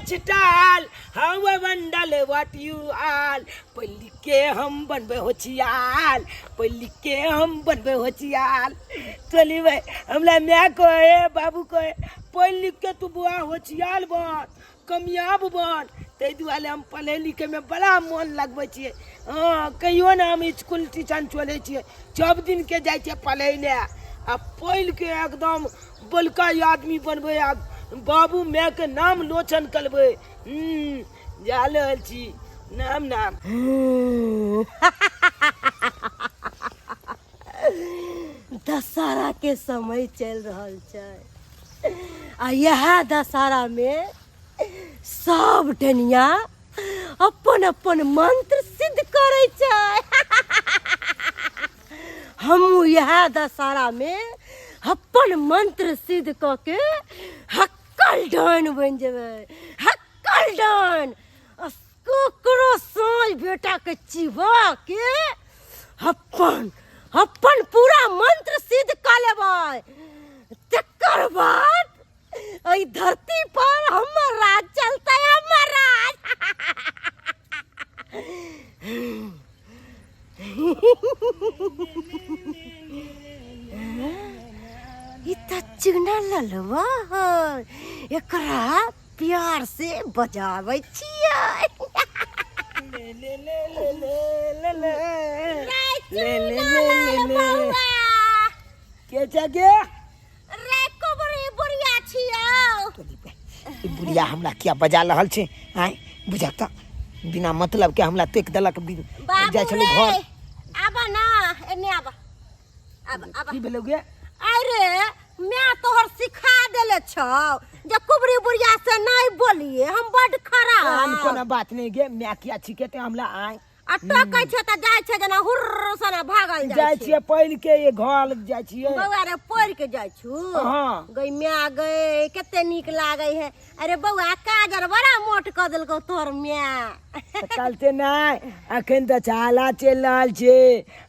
छटाल हम bundle what you all पल्ली के हम बनबे होचियाल पल्ली के हम बनबे होचियाल चली भाई हमला मैं कहे बाबू कहे पल्ली के तू बुआ होचियाल बन कामयाब बन तै दुआरे हम पढ़े लिखे में बड़ा मन लगबै छियै हाँ कहियो ना हम स्कूल ट्यूशन चले छियै 14 दिन के जाइ छियै पढ़े ले आ पढ़ के एकदम बड़का आदमी बनबै आ बाबू माय के नाम लोचन करबै जा रहल छी नाम नाम दशहरा के समय चल रहल छै आ यह दशहरा में सब डनिया अपन अपन मंत्र सिद्ध करे छै हम यह दशहरा में अपन मंत्र सिद्ध क के हक्कल डान बन जेबै हक्कल डान ककरो साँझ बेटा के चिबा के अपन अपन पूरा मंत्र सिद्ध क लेबै तकर बाद ई धरती पर हमर राज चलतै हमर राज ई त चुना ललवा है एकरा प्यार से बजाबै छियै ले ले ले ले ले ले ले ले ले ले के जगे रे कोबरी बुढ़िया छियौ ई बुढ़िया हमरा क्या बजा रहल छै आय बुझाता बिना मतलब के हमला टेक देलक जाय छलो घर आबा ना एने आबा आबा की भेलौगे अरे मैं तोहर सिखा देले छौ जे कुबरी बुढ़िया से नहीं बोलिए हम बड खराब कोनो बात नहीं गे मैं क्या छिके ते हमला आय आ टकै छ त जाय छ जना हुर्र सना भागल जाय छिए पहिल के ये घर जाय छिए बौआ रे पढ़ के जाय छु हां गई मैं गई कते नीक लागै है अरे बौआ काजर बड़ा मोट क देलको तोहर मैं कालते नहीं अखन त चाला चल रहल छे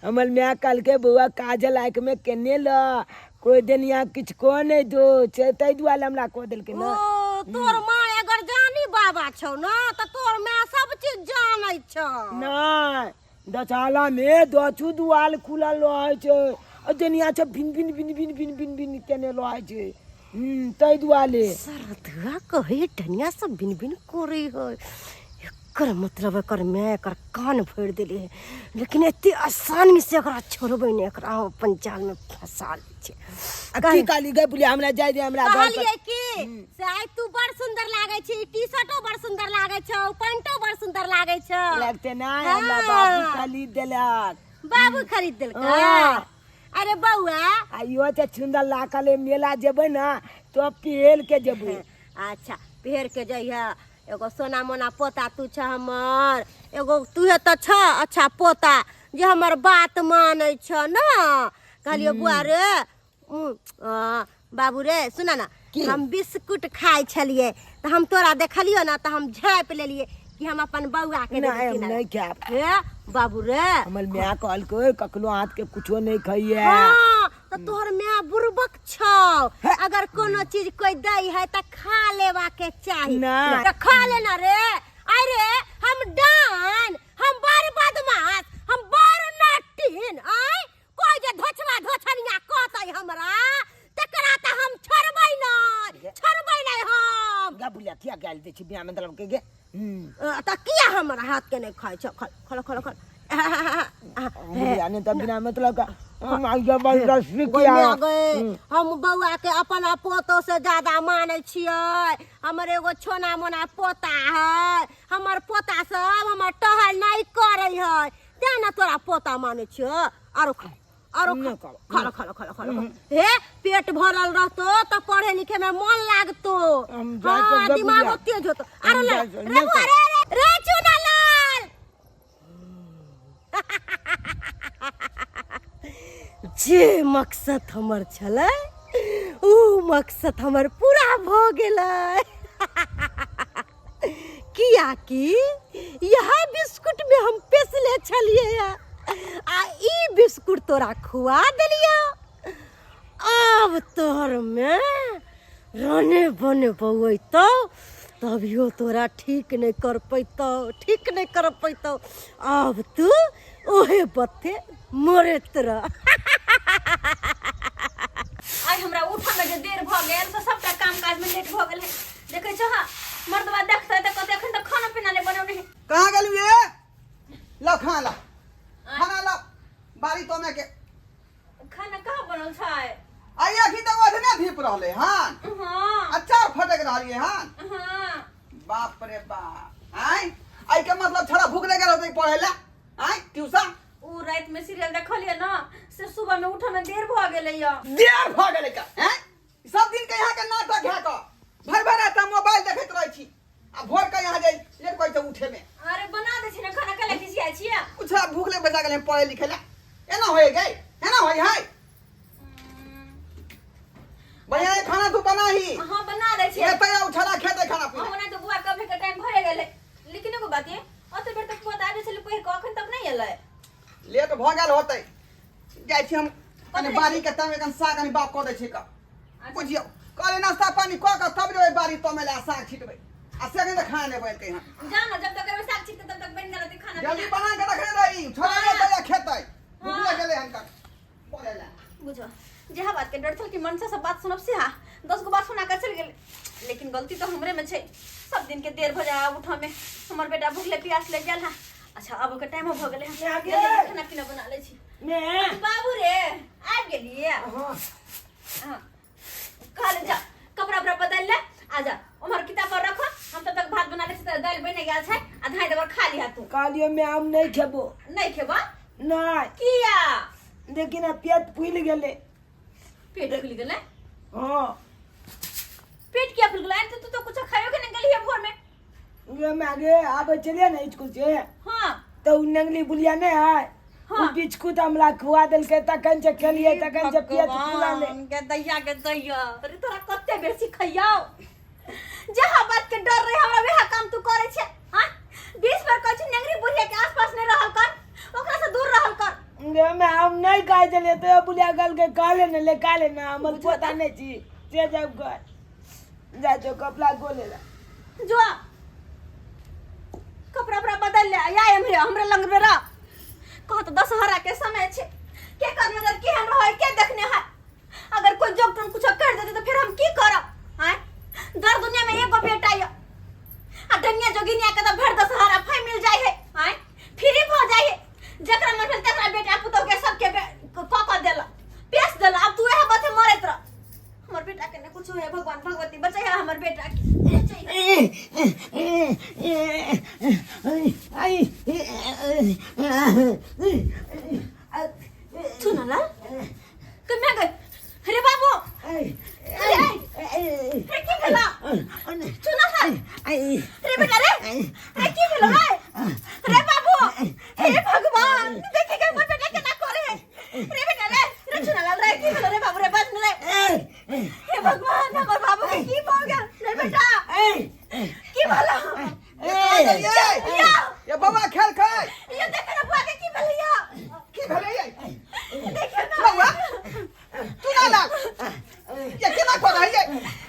हमर मैं कल के बउआ काजल आंख में केने ल कोई दिन यहाँ किछ को नहीं दो तै दुआरे हमरा को देल के ना तोर माँ अगर जानी बाबा छौ ना त तोर मैं सब चीज जानै छौ नहीं दचाला में दछु दुआल खुलल रहे छे दुनिया छ भिन भिन भिन भिन भिन भिन भिन केने रहे छे तै दुआरे सरदुआ कहे डनिया सब भिन भिन करे है एकर मतलब एकर मैं एकर कान फोड़ देले है लेकिन एते आसानी से एकरा छोड़बै ने एकरा अपन जाल में फंसा ले छे की काली गए बुलिया हमरा जाय दे हमरा घर कहलिए कि से आइ तू बड़ सुंदर लागे छी टी-शर्टो बड़ सुंदर लागे छौ पैंटो बड़ सुंदर लागे छौ लगते ना हमरा बाबू खरीद देलक बाबू खरीद देलक अरे बउआ आइयो ते सुंदर लाकले मेला जेबै ना तो पहल के जेबै अच्छा पहर के जइहा एगो सोना मोना पोता तू छ हमर एगो तूहे त छ अच्छा पोता जे हमर बात मानै छ ना कहलियो बुआ रे बाबू रे सुना ना हम बिस्कुट खाइ छलिए त हम तोरा देखलियो ना त हम झाँप लेलिए कि हम अपन बउआ के नहीं खाब हे बाबू रे हमर मैं कहल को ककलो हाथ के कुछो नहीं खाइए हां त तोहर मैं बुरबक छौ अगर कोनो चीज कोई दई है त खा लेवा के चाही त खा लेना रे अरे हम डान हम बार बदमाश हम बार नाटिन आय कोई जे धोछवा धोछनिया कहतै हमरा तकरा त हम छोड़बै नै हम गा बुलिया किया गाल दे छी बिया में दलम के गे त किया हमरा हाथ के नहीं खाइ छ खल खल खल बुलिया ने त बिना मतलब का हम जबरदस्ती किया हम बउआ के अपन पोतो से ज्यादा माने छियै हमर एगो छोना मोना पोता है हमर पोता सब हमर टहल नहीं करे है ते ना तोरा पोता माने छियै आरो खा खा खा हे पेट भरल रहतो त पढ़े लिखे में मन लागतो हां दिमाग तेज होतो अरे रे चुना लाल जे मकसद हमर छले उ मकसद हमर पूरा भ गेलै किया कि यह बिस्कुट में हम पेसले छलिए आ ई बिस्कुट तोरा खुआ देलिया अब तोहर में रने बने बउै तो तभियो तोरा ठीक नहीं कर पैतो, ठीक नहीं कर पैतो। अब तू ओहे बत्ते मरत रह। आज हमरा उठा में जे देर भ गेल तो सबटा काम काज में लेट भ गेल है। देखे छ हां मर्दवा देखते त कते एखन तक खाना पीना नहीं बनौने है। कहां गेलु ये? ला खाना ला, खाना ला। बारी तो में के खाना कहां बनल छै? आइया की तक ओधने धीप रहले हां। हां अच्छा फटक रहलिए हां। हां बाप रे बाप। आई के मतलब छड़ा भूख लगे रहते पढ़े ला। ट्यूशन उ रात में सीरियल देखलिए ना से सुबह में उठे में देर भ गेलै या। देर भ गेलै का? सब दिन के यहाँ के नाटक है का? भर भर रात मोबाइल देखैत रहै छी। आ भोर के यहाँ जाई लेट कहै छै उठे में। अरे बना दे छी ना खाना कले खिसिया छिया। कुछ भूख ले बजा गेल पढ़े लिखे ला। एना होय गई, एना होय है। भैया खाना तू बना ही। हां बना दे छी। ये तया उठला खेते खाना पीना। हमरा तो बुआ कब के टाइम भरे गेलै। लेकिन एगो बात ये अते बेर तक बुआ आबे छले पहिर के अखन तक नहीं एलै। लेट भ गेल होतै। जाय छी हम कने बारी के तमे कन साग कने बाप क दै छी का। बुझियो करे नाश्ता पानी क के तब जेबै बारी तो में ला साग छिटबै। आ सेकंड खाना ने बनते हैं। जानो जब तक एबे साग छिटते तब तक बन गेल खाना। जल्दी बना के रखने रही। छोड़ा ले तया खेतै। भूख ले गेले हम का। बोले ला। बुझो जेहा बात के डर थल कि मन से सब बात सुनब से हा 10 गो बात सुना कर चल गेले। लेकिन गलती तो हमरे में छै। सब दिन के देर भ जाए उठा में। हमर बेटा भूखले प्यास ले गेल हा। अच्छा अब के टाइम भ गेले हम आगे खाना पीना बना ले छी। मैं बाबू रे आ गेलिए। हां हां खा ले जा कपड़ा उपड़ा बदल ले आजा उमर किताब पर रखो। हम तब तक भात बना ले छी दाल बने गेल छै। आ धाय देबर खा लिहा तू। कालियो में आम नहीं खेबो। नहीं खेबा नहीं किया? लेकिन अब पेट फूल गेले। पेट फूल गेले? हां पेट क्या फूल गेले? तू तो कुछ खायो के नहीं गेली है भोर में। ये मैं आगे आबे चलिए ना स्कूल से। हां तो उ नंगली बुलिया नहीं है। हाँ। उ बिस्कुट हमला खुआ देल के तकन से खेलिए तकन से पेट फूला ले। के दैया अरे तोरा कते बेर सिखैयौ। जहां बात के डर रहे हमरा वेहा काम तू करे छे। हां 20 बार कहै छी नंगरी बुढ़िया के आसपास नहीं रहल कर। ओकरा से दूर रहल कर। ये मैं आम नहीं खाए चले तो बुलिया गल के काले ने ले काले ना हम पता नहीं छी। जे जब कर जा जो कपड़ा गोले ला। जो कपड़ा उपड़ा बदल ले या हमरे लंग में रह। कहो तो दशहरा के समय छे। के कर नजर केहन रहे के देखने है। अगर कोई जोगटन कुछ कर देते तो फिर हम की करब? हैं दर दुनिया में एगो बेटा या आ दुनिया जोगिनिया के तो भर दशहरा फाइ मिल जाय है। हैं फ्री हो जाय है। जकरा मन भेल तकरा बेटा पुतौ के सबके क देला पेश देला। अब तू एहे बाते मरत रह। हमर बेटा के ने कुछ है भगवान भगवती बचाई हमर बेटा के। सुन लाल कन्या गए। अरे बाबू अरे की भेला? सुन लाल अरे बेटा रे की भेला रे बाबू? हे भगवान देखे के हमर बेटा के ना करे। रे बेटा रे सुन लाल रे की भेला रे बाबू रे बच रे। हे भगवान हमर बाबू के की हो गया रे बेटा? की भेला? ये बाबा खेल खाए। ये देखे ना बुआ के की भेलिया? की भेलै ये? देखे ना बाबा तू ना ला। ये केना कर रही है?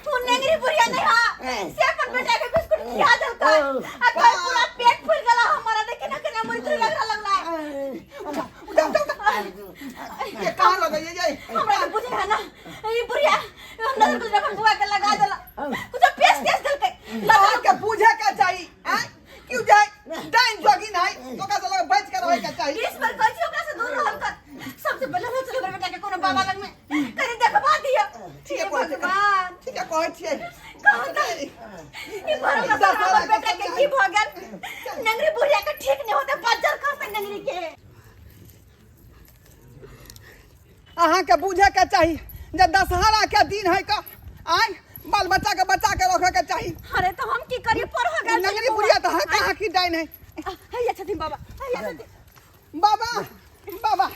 तू नेगरी बुढ़िया नहीं हा। से अपन बेटा के बिस्कुट खिया दल का। आ कल पूरा पेट फूल गला हमारा देखे ना केना मुर्गी लगला। ये कहां लगा ये? हमरा के बुझे है ना ये बुढ़िया अंदर कुछ अपन बुआ के लगा देला। कुछ पेश दल के लगा के पूछे का चाहिए। हैं क्यों जाए? डाइन जोगी नहीं तो का लगा बच के रहे का चाहिए। इस पर कोई ओकरा से दूर रहल कर। सबसे पहले ना चलो बेटा के कोनो बाबा लग में करी देखबा दिया। ठीक है भगवान ठीक है कहै छियै। कहता ये भरम का हमर बेटा के की भ गेल? नंगरी बुढ़िया के ठीक नहीं होते बजर कर नंगरी के। अहाँ के बुझे के चाहिए जे दशहरा के दिन है का आय बाल बच्चा के बचा के रखे के चाहिए। अरे तो हम की करिए पर हो गेल नंगरी बुढ़िया तो है कहाँ की डाइन है। हैया छथिन बाबा हैया छथिन बाबा बाबा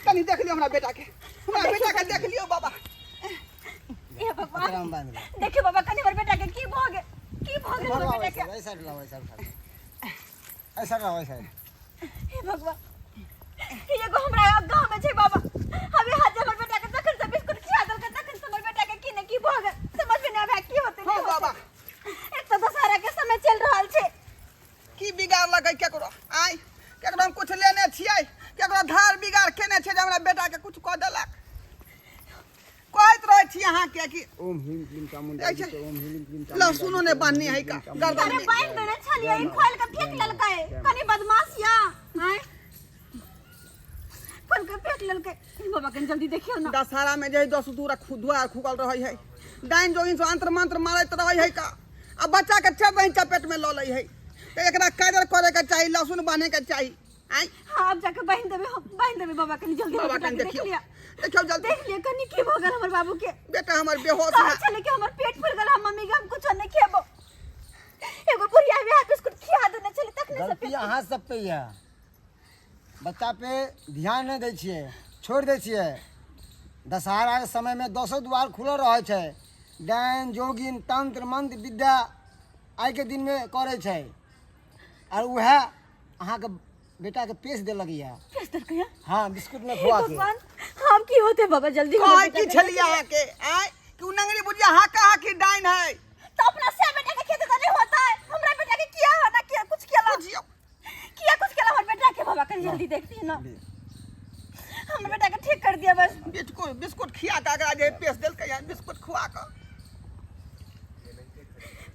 तनी देख लियो हमरा बेटा के। हमरा बेटा के देख लियो बाबा। ए भगवान देखियो बाबा कनी हमर बेटा के की भ गेल? की भ गेल हमर बेटा के? ऐसा रहो ऐसा। हे भगवान ये को हमरा गांव में छै बाबा। अबे हाथ हमर बेटा के तखन से बिस्कुट खिया दल के तखन से हमर बेटा के की ने की भ गेल समझ में ना आबे की होते। हां बाबा एक तो दशहरा के हमरा बेटा के कुछ कह देलक कहत रहे छी अहाँ के कि ओम ह्रीम क्लीम चामुंडा जी के ओम ह्रीम क्लीम लो चामुंडा सुनो ने बांधनी है का गर्दन अरे में बाइक देने छलिए इन खोल के फेंक ललकै कनी बदमाशिया हैं खोल के फेंक ललकै बाबा कन जल्दी देखियो ना दशहरा में जे 10 दूर दुआर खुगल रही है डाइन जोगिन से अंतर मंत्र मारत रही है का अब बच्चा के चढ़ रही चपेट में लो लई है तो एकरा काजर करे के चाहिए लहसुन बांधे के चाहिए आई हां अब जाके बांध देबे बाबा कनी जल्दी बाबा बेटा कन के देख देखियो लिया देखियो जल्दी देख लिया कनी की भगल हमर बाबू के बेटा हमर बेहोश कहा है चले कि हमर पेट फूल गल हम मम्मी के हम कुछ नहीं खेबो एगो बुढ़िया भी हाथ बिस्कुट खिया देने चले तखने से गलती अहाँ सब पे है बच्चा पे ध्यान नहीं दै छियै छोड़ दै छियै दशहरा के समय में 200 द्वार खुलल रहे छै डायन जोगिन तंत्र मंत्र विद्या आइ के दिन में करे छै और वह अहाँ के बेटा के पेश देलक या पेश दर कया हाँ बिस्कुट में खुआ के भगवान हम की होते बाबा जल्दी कहे की छलिया के आई कि नंगरी बुढ़िया हा कहा कि डाइन है तो अपना से बेटा के खेत तो नहीं होता है हमरा बेटा के किया है ना किया कुछ किया बुझियो किया कुछ किया हमर बेटा के बाबा कन जल्दी देखती है ना हमर बेटा के ठीक कर दिया बस बिस्कुट खिया के अगरा जे पेश देल के बिस्कुट खुआ के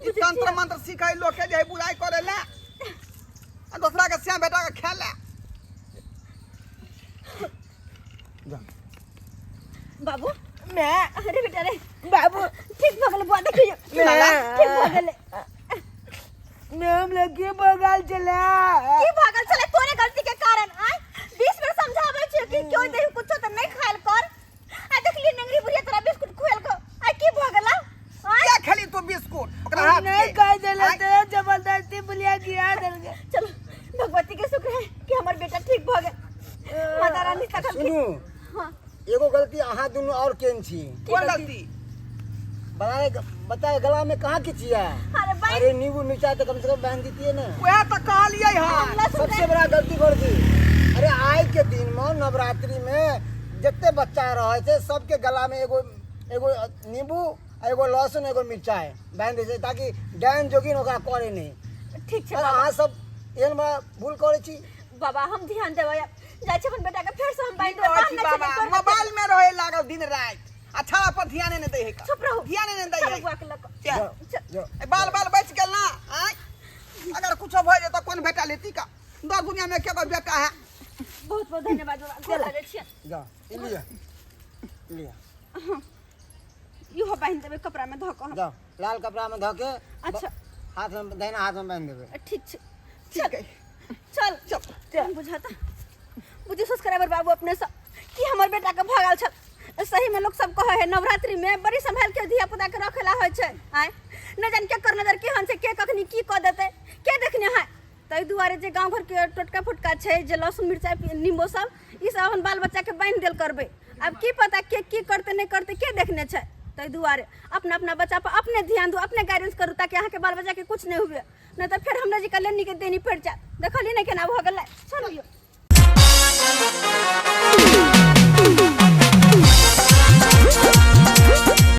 ई तंत्र मंत्र सिखाई लोग के जे बुराई करे ले आ दूसरा के श्याम बेटा के खेले बाबू मैं अरे बेटा रे बाबू ठीक भगल बुआ देखियो ठीक भगल मैं हम लोग के बगल चला की भागल चले तोरे गलती के कारण आय 20 बेर समझाबै छै कि क्यों दे कुछो त नहीं खायल कर आ देखली नंगरी बुढ़िया तोरा बिस्कुट खुएल को आ की भगला आय क्या खेली तू बिस्कुट ओकरा हाथ नहीं के कह देले तो जबरदस्ती बुलिया गिरा देल के चलो भगवती के शुक्र है कि हमर बेटा ठीक भ गए माता रानी तक सुनू हां एगो गलती अहाँ दुनू और केन छी कोन गलती बताए गला में कहाँ की छिया अरे भाई अरे नींबू मिर्चा तो कम से कम बांध दीजिए ना वह तो कहलिए हां सबसे बड़ा गलती कर दी अरे आज के दिन में नवरात्रि में जितने बच्चा रहे थे सबके गला में एगो नींबू एगो लहसुन एगो मिर्चाई बांध दे ताकि डायन जोगिन ओकरा करे नहीं ठीक छै और बाबा अहाँ सब एहन बड़ा भूल करे छी बाबा हम ध्यान देबै जाय छै अपन बेटा के फेर से हम बांध ओठी देबै बाबा मोबाइल में रहे लागल दिन रात अच्छा पर ध्यान नहीं दे है का चुप रहो ध्यान नहीं दे है बुआ के लक क्या जो बाल बच गेल ना आय अगर कुछ भ जाए तो कौन बेटा लेती का दर दुनिया में क्या बेटा है बहुत बहुत धन्यवाद बाबा गोला रे छियै जा लिया इहो बांध देबै कपड़ा में धो के जाओ लाल कपड़ा में धो के अच्छा हाथ में दाहिना हाथ में बांध देवे ठीक छै ठीक है चल चल बुझाता बुझी सब्सक्राइबर बाबू अपने सब कि हमर बेटा के भागल छल सही में लोग सब कहे है नवरात्रि में बड़ी संभाल के धिया पुता के रखेला होय छै आय न जान के कर नजर केहन से के कखनी की क देते के देखने है तै दुआरे जे गांव घर के टोटका फुटका छै जे लहसुन मिर्चाई नींबू सब ई सब अपन बाल बच्चा के बांध देल करबे अब की पता के की करते नहीं करते के देखने छै तै दुआरे अपना अपना बच्चा पर अपने ध्यान दो अपने गाइडेंस करू ताकि अहाँ के बाल बच्चा के कुछ नहीं हुए नहीं तो फिर हमरा जी के लेनी के देनी पड़ जात देखली नहीं केना भ गेलै चलियो